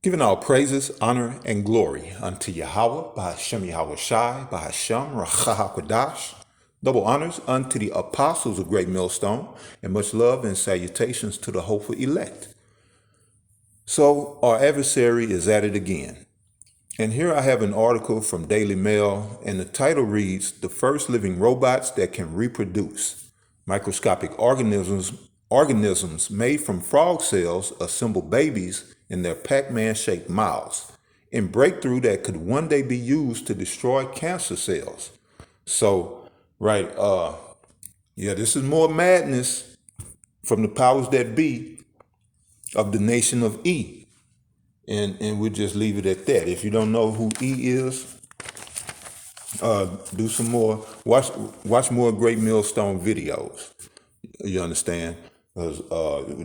Giving all praises, honor, and glory unto Yahweh, Bahashem Yahweh Shai, Bahashem Rachahakwadash. Double honors unto the apostles of Great Millstone, and much love and salutations to the hopeful elect. So our adversary is at it again. And here I have an article from Daily Mail, and the title reads, "The First Living Robots That Can Reproduce. Microscopic organisms made from frog cells assemble babies in their Pac-Man shaped mouths, in breakthrough that could one day be used to destroy cancer cells." So, right, this is more madness from the powers that be of the nation of E. And we'll just leave it at that. If you don't know who E is, do some more, watch more Great Millstone videos. You understand? Because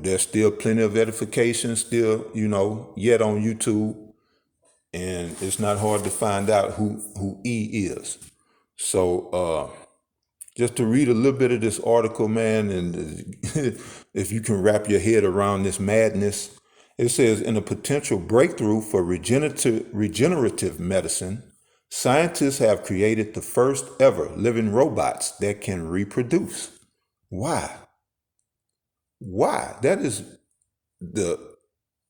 there's still plenty of edification still, yet on YouTube. And it's not hard to find out who E is. So just to read a little bit of this article, man, and if you can wrap your head around this madness, it says, in a potential breakthrough for regenerative medicine, scientists have created the first ever living robots that can reproduce. Why? Why? That is the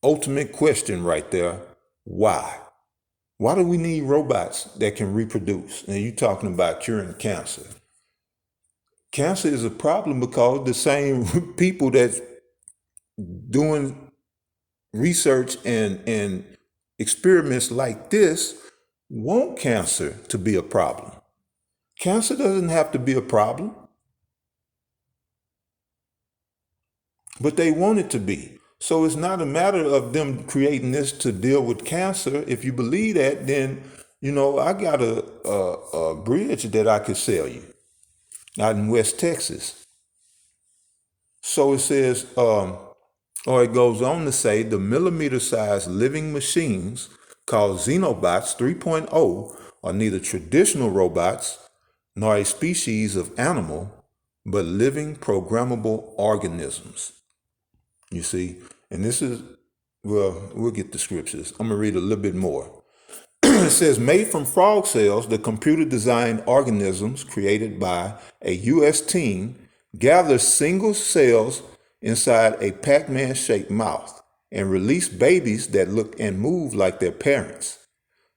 ultimate question right there. Why? Why do we need robots that can reproduce? And you're talking about curing cancer. Cancer is a problem because the same people that's doing research and experiments like this want cancer to be a problem. Cancer doesn't have to be a problem, but they want it to be. So it's not a matter of them creating this to deal with cancer. If you believe that, then, I got a bridge that I could sell you out in West Texas. So it says, or it goes on to say, the millimeter-sized living machines called Xenobots 3.0 are neither traditional robots nor a species of animal, but living programmable organisms. You see, and this is, we'll get the scriptures. I'm going to read a little bit more. It says, made from frog cells, the computer-designed organisms created by a U.S. team gather single cells inside a Pac-Man shaped mouth and release babies that look and move like their parents.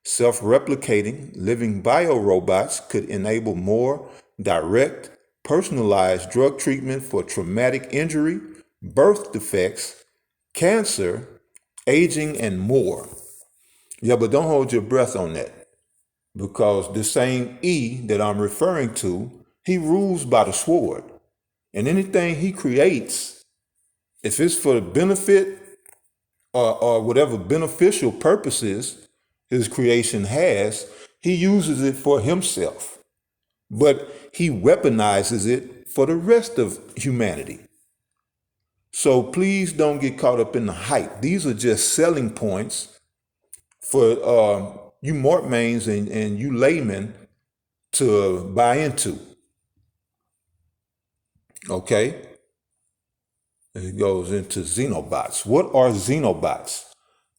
Self-replicating living biorobots could enable more direct, personalized drug treatment for traumatic injury, birth defects, cancer, aging, and more. Yeah, but don't hold your breath on that, because the same E that I'm referring to, he rules by the sword. And anything he creates, if it's for the benefit or whatever beneficial purposes his creation has, he uses it for himself. But he weaponizes it for the rest of humanity. So please don't get caught up in the hype. These are just selling points for you mortmains and you laymen to buy into. Okay? It goes into Xenobots. What are Xenobots?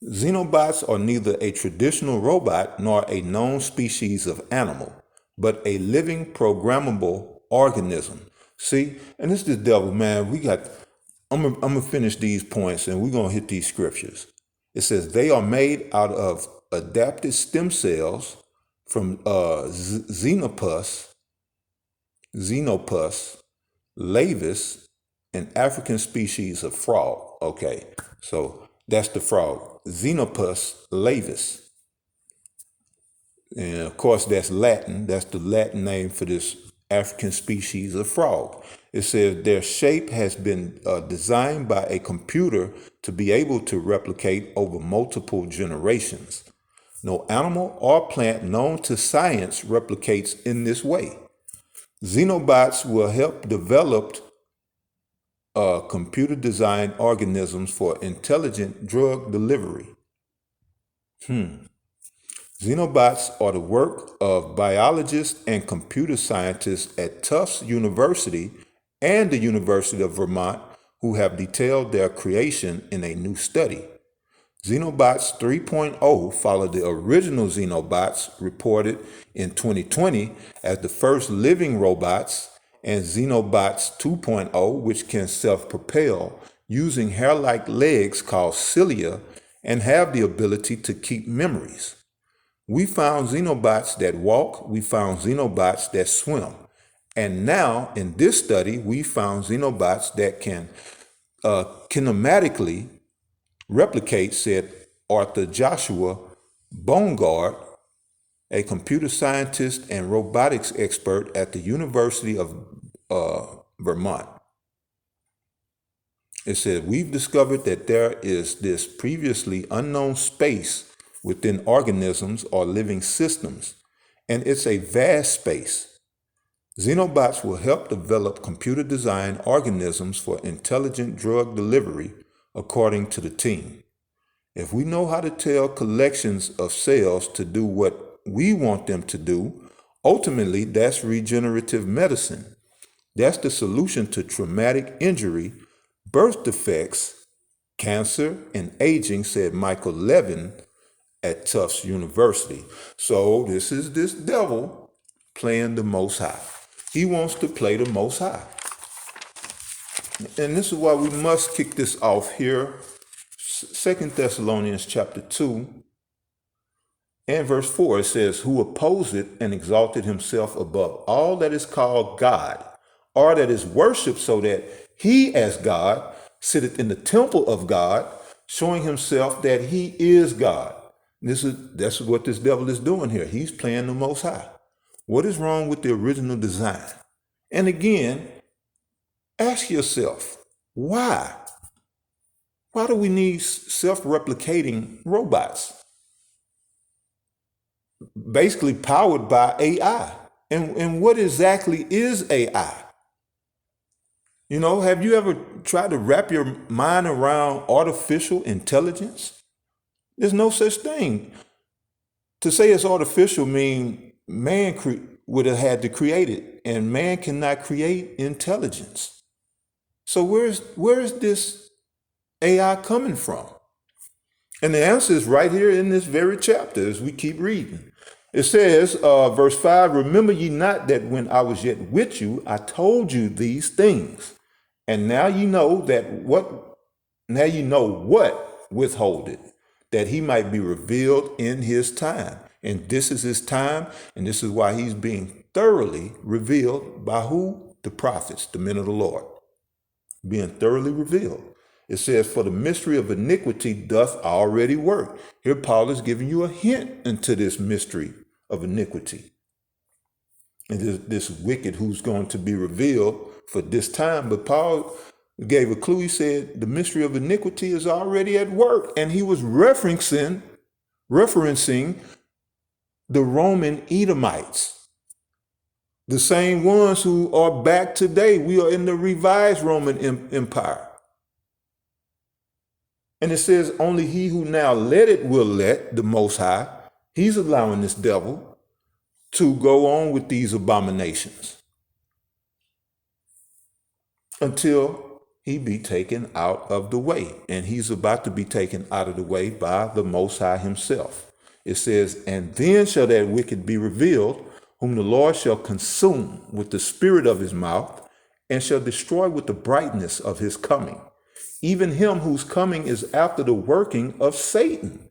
Xenobots are neither a traditional robot nor a known species of animal, but a living programmable organism. See, and this is the devil, man. I'm gonna finish these points and we're gonna hit these scriptures. It says they are made out of adapted stem cells from Xenopus, laevis, an African species of frog. Okay, so that's the frog, Xenopus laevis. And of course, that's Latin. That's the Latin name for this African species of frog. It says their shape has been designed by a computer to be able to replicate over multiple generations. No animal or plant known to science replicates in this way. Xenobots will help develop computer-designed organisms for intelligent drug delivery. Xenobots are the work of biologists and computer scientists at Tufts University and the University of Vermont, who have detailed their creation in a new study. Xenobots 3.0 followed the original Xenobots reported in 2020 as the first living robots, and Xenobots 2.0, which can self-propel using hair-like legs called cilia and have the ability to keep memories. We found Xenobots that walk, we found Xenobots that swim. And now, in this study, we found Xenobots that can kinematically replicate, said Arthur Joshua Bongard, a computer scientist and robotics expert at the University of Vermont. It said, we've discovered that there is this previously unknown space within organisms or living systems, and it's a vast space. Xenobots will help develop computer-designed organisms for intelligent drug delivery, according to the team. If we know how to tell collections of cells to do what we want them to do, ultimately that's regenerative medicine. That's the solution to traumatic injury, birth defects, cancer, and aging, said Michael Levin at Tufts University. So this is this devil playing the Most High. He wants to play the Most High. And this is why we must kick this off here. 2 Thessalonians chapter 2 and verse 4, it says, who opposed and exalted himself above all that is called God, or that is worshipped, so that he as God sitteth in the temple of God, showing himself that he is God. That's what this devil is doing here. He's playing the Most High. What is wrong with the original design? And again, ask yourself, why? Why do we need self-replicating robots? Basically powered by AI. And what exactly is AI? You know, have you ever tried to wrap your mind around artificial intelligence? There's no such thing. To say it's artificial means man would have had to create it, and man cannot create intelligence. So where is this AI coming from? And the answer is right here in this very chapter as we keep reading. It says, verse 5, remember ye not that when I was yet with you, I told you these things. And now you know what withholdeth, that he might be revealed in his time. And this is his time, and this is why he's being thoroughly revealed by who? The prophets, the men of the Lord. Being thoroughly revealed. It says, for the mystery of iniquity doth already work. Here Paul is giving you a hint into this mystery of iniquity. And this wicked who's going to be revealed for this time. But Paul gave a clue. He said, the mystery of iniquity is already at work. And he was referencing the Roman Edomites. The same ones who are back today. We are in the revised Roman Empire. And it says, only he who now let it will let the Most High. He's allowing this devil to go on with these abominations until he be taken out of the way. And he's about to be taken out of the way by the Most High himself. It says, and then shall that wicked be revealed, whom the Lord shall consume with the spirit of his mouth, and shall destroy with the brightness of his coming. Even him whose coming is after the working of Satan,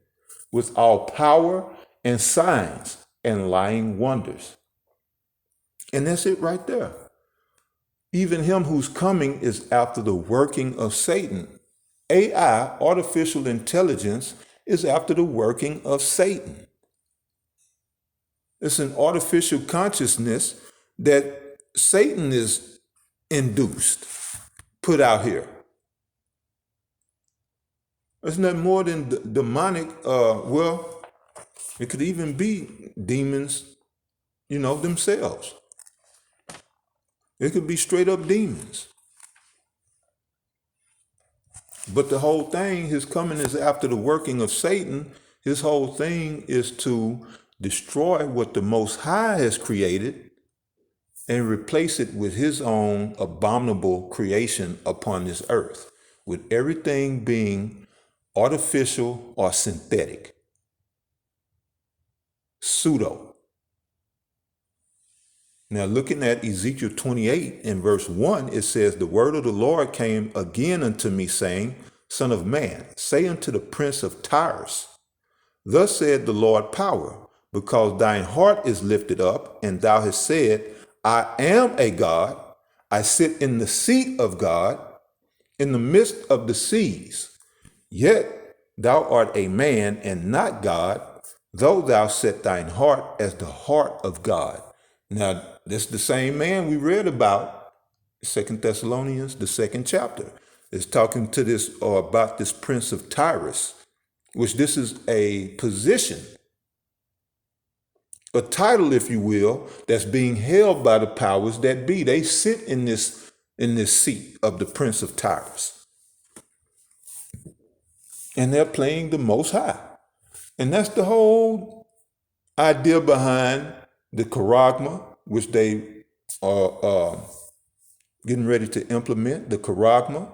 with all power and signs and lying wonders. And that's it right there. Even him whose coming is after the working of Satan. AI, artificial intelligence, is after the working of Satan. It's an artificial consciousness that Satan is induced, put out here. It's not more than demonic. It could even be demons, themselves. It could be straight up demons. But the whole thing, his coming is after the working of Satan. His whole thing is to destroy what the Most High has created and replace it with his own abominable creation upon this earth, with everything being artificial or synthetic, pseudo. Now, looking at Ezekiel 28 in verse 1, it says, "The word of the Lord came again unto me, saying, Son of man, say unto the prince of Tyrus, Thus said the Lord power, because thine heart is lifted up, and thou hast said, I am a God, I sit in the seat of God, in the midst of the seas. Yet thou art a man and not God, though thou set thine heart as the heart of God." Now, this is the same man we read about, 2 Thessalonians, the second chapter. It's talking to this or about this prince of Tyrus, which this is a position, a title, if you will, that's being held by the powers that be. They sit in this seat of the prince of Tyrus, and they're playing the Most High. And that's the whole idea behind the charagma, which they are getting ready to implement, the charagma,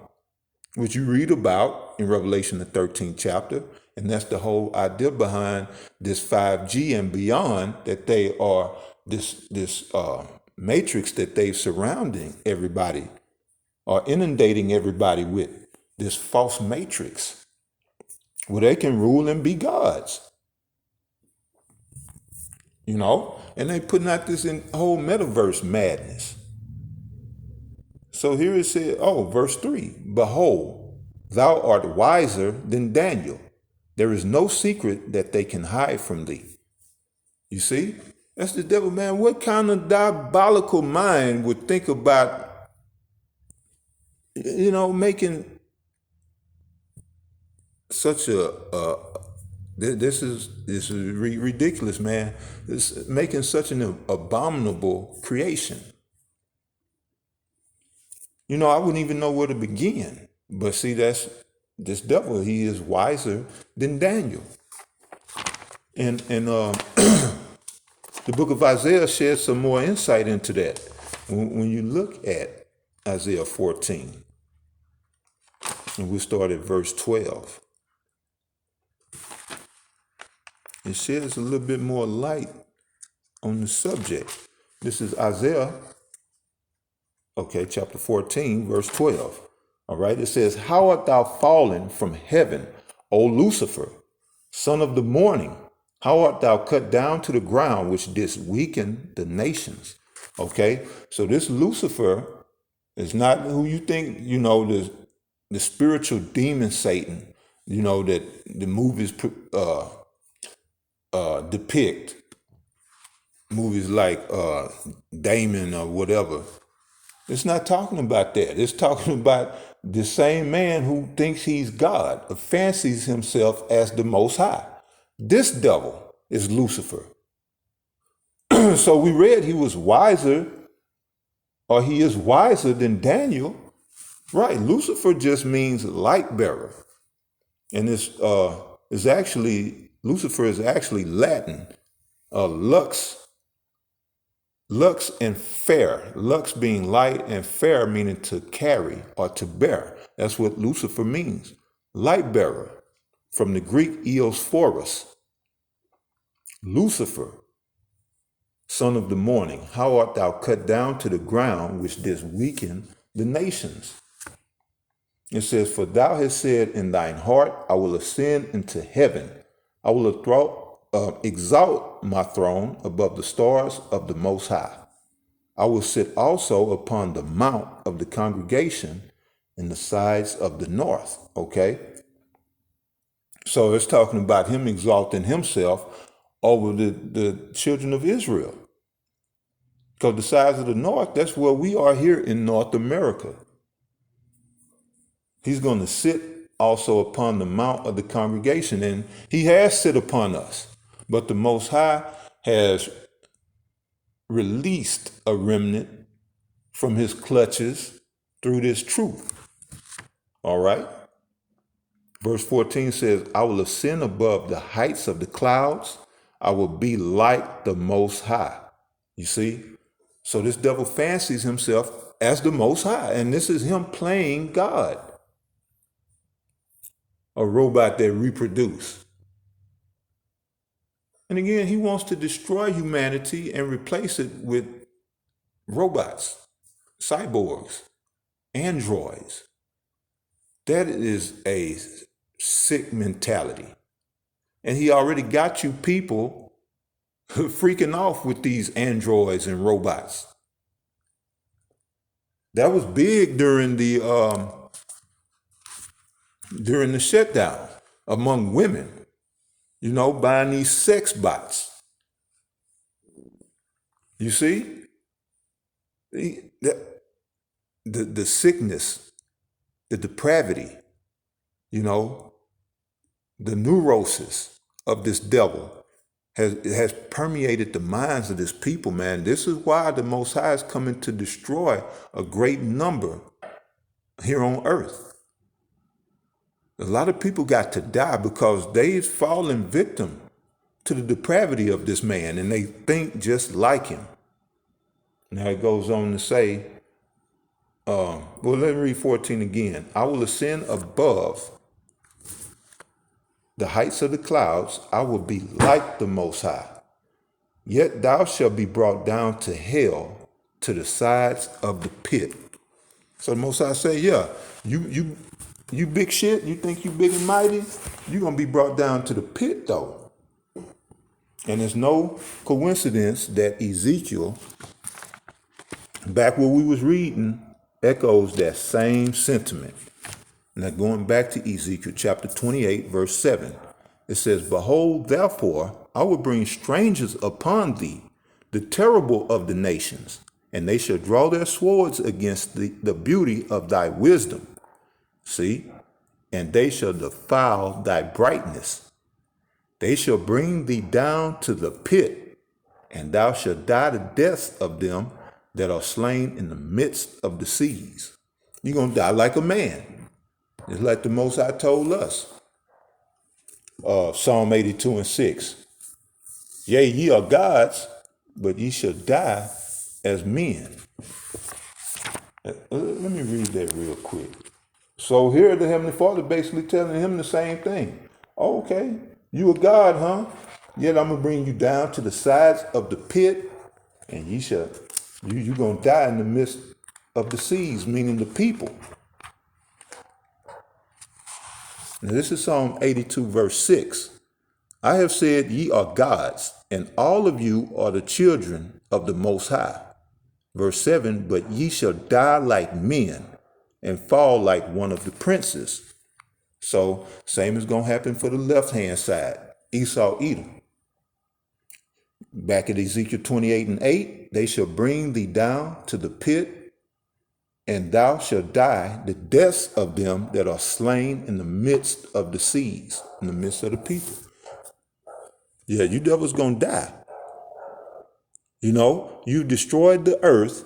which you read about in Revelation, the 13th chapter. And that's the whole idea behind this 5G and beyond, that they are this matrix that they're surrounding everybody or inundating everybody with, this false matrix where they can rule and be gods. And they putting out this whole metaverse madness. So here it said, verse 3, "Behold, thou art wiser than Daniel. There is no secret that they can hide from thee." You see? That's the devil, man. What kind of diabolical mind would think about, making such this is ridiculous, man. This making such an abominable creation. I wouldn't even know where to begin. But see, that's this devil. He is wiser than Daniel. And the book of Isaiah sheds some more insight into that. When you look at Isaiah 14, and we'll start at verse 12. It sheds a little bit more light on the subject. This is Isaiah, chapter 14, verse 12. All right, it says, "How art thou fallen from heaven, O Lucifer, son of the morning? How art thou cut down to the ground, which didst weaken the nations?" Okay, so this Lucifer is not who you think, the spiritual demon Satan, that the movies depict. Movies like Damon or whatever. It's not talking about that. It's talking about the same man who thinks he's God, or fancies himself as the Most High. This devil is Lucifer. So we read he was wiser, or he is wiser than Daniel. Right, Lucifer just means light bearer. And Lucifer is actually Latin, lux and fair. Lux being light and fair meaning to carry or to bear. That's what Lucifer means. Light bearer. From the Greek eosphoros. Lucifer, son of the morning, how art thou cut down to the ground, which didst weaken the nations? It says, "For thou hast said in thine heart, I will ascend into heaven. I will exalt my throne above the stars of the Most High. I will sit also upon the mount of the congregation in the sides of the north." Okay? So it's talking about him exalting himself over the children of Israel. Because the sides of the north, that's where we are here in North America. He's going to sit also upon the mount of the congregation, and he has sit upon us. But the Most High has released a remnant from his clutches through this truth. All right? Verse 14 says, "I will ascend above the heights of the clouds. I will be like the Most High." You see? So this devil fancies himself as the Most High, and this is him playing God. a robot that reproduce. And again, he wants to destroy humanity and replace it with robots, cyborgs, androids. That is a sick mentality. And he already got you people freaking off with these androids and robots. That was big during the shutdown among women, buying these sex bots. You see? The sickness, the depravity, the neurosis of this devil has permeated the minds of this people, man. This is why the Most High is coming to destroy a great number here on earth. A lot of people got to die because they've fallen victim to the depravity of this man, and they think just like him. Now it goes on to say, let me read 14 again. I will ascend above the heights of the clouds. I will be like the Most High. Yet thou shalt be brought down to hell, to the sides of the pit. So the Most High say, yeah, you big shit, you think you big and mighty, you're going to be brought down to the pit though. And it's no coincidence that Ezekiel, back where we was reading, echoes that same sentiment. Now going back to Ezekiel chapter 28, verse 7, it says, behold, therefore, I will bring strangers upon thee, the terrible of the nations, and they shall draw their swords against the beauty of thy wisdom. See? And they shall defile thy brightness. They shall bring thee down to the pit, and thou shalt die the death of them that are slain in the midst of the seas. You're going to die like a man. It's like the Most High told us. Psalm 82 and 6. Yea, ye are gods, but ye shall die as men. Let me read that real quick. So here the Heavenly Father basically telling him the same thing. Oh, okay, you a God, huh? Yet I'm going to bring you down to the sides of the pit, and you're going to die in the midst of the seas, meaning the people. Now this is Psalm 82, verse 6. I have said ye are gods, and all of you are the children of the Most High. Verse 7, but ye shall die like men and fall like one of the princes. So same is going to happen for the left-hand side, Esau, Edom. Back at Ezekiel 28 and 8, they shall bring thee down to the pit, and thou shalt die the deaths of them that are slain in the midst of the seas, in the midst of the people. Yeah, you devils gonna die. You destroyed the earth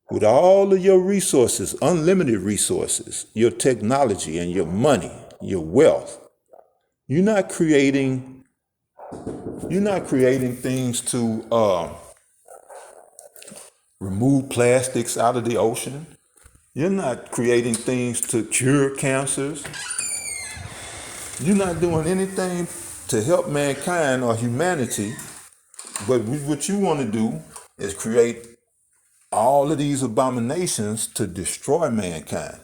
with all of your resources, unlimited resources, your technology and your money, your wealth. You're not creating things to remove plastics out of the ocean. You're not creating things to cure cancers. You're not doing anything to help mankind or humanity. But what you want to do is create all of these abominations to destroy mankind.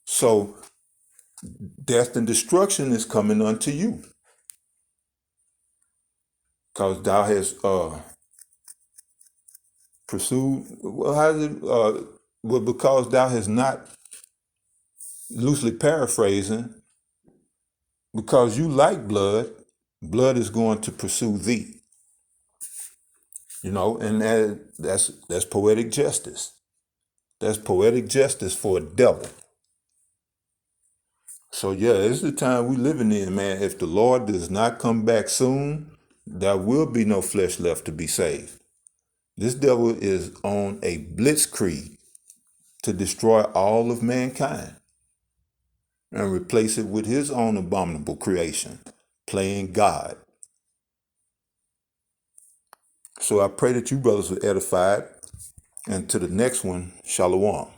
So death and destruction is coming unto you. Because thou hast pursued, because thou hast not, loosely paraphrasing, because you like blood, blood is going to pursue thee. And that's poetic justice. That's poetic justice for a devil. So yeah, it's the time we living in, man. If the Lord does not come back soon, there will be no flesh left to be saved. This devil is on a blitzkrieg to destroy all of mankind and replace it with his own abominable creation, playing God. So I pray that you brothers are edified. And to the next one, Shalom.